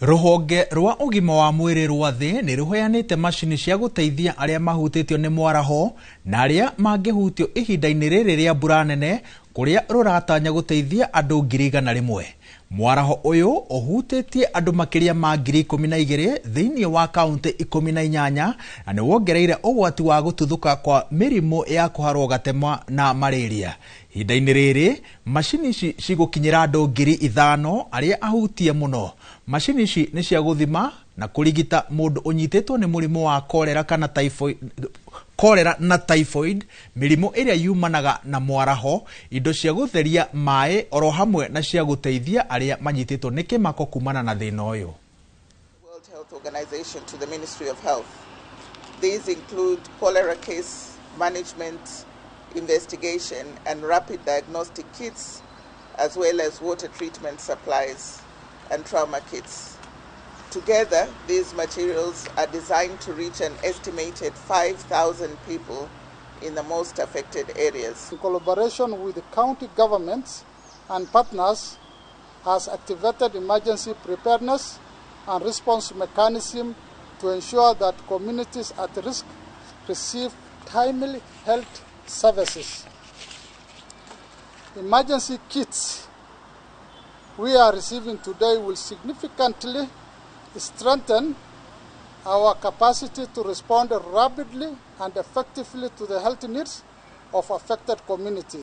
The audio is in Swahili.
Rũhonge rwa ũgima wa mwĩrĩ rwa thĩ nĩ rũheanĩte macini cia gũteithia arĩa mahutĩtio nĩ mwaraho na arĩa mangĩhutio ihinda-inĩ rĩrĩ rĩa mbura nene, kũrĩa rũratanya gũteithia andũ 100,000. Mwaraho ũyũ ũhutĩtie andũ makĩria ma 12,000 thĩinĩ wa kaunti 18 na nĩ wongereire ũgwati wa gũtuthũka kwa mĩrimũ ya kũharwo gatema na malaria. Ihinda-inĩ rĩrĩ, macini ici cigũkinyĩra andũ 5,000 arĩa ahutie mũno. Macini ici nĩ cia gũthima na kũrigita mũndũ ũnyitĩtwo nĩ mũrimũ wa kolera na typhoid, mĩrimũ ĩrĩa yumanaga na mwaraho, indo cia gũtheria maĩ oro hamwe na cia gũteithia arĩa manyitĩtwo nĩ kĩmako kumana na thĩna ũyũ. World Health Organization to the Ministry of Health. These include cholera case management, investigation and rapid diagnostic kits, as well as water treatment supplies and trauma kits. Together, these materials are designed to reach an estimated 5,000 people in the most affected areas. In collaboration with the county governments and partners, has activated emergency preparedness and response mechanism to ensure that communities at risk receive timely health services. Emergency kits we are receiving today will significantly strengthen our capacity to respond rapidly and effectively to the health needs of affected communities.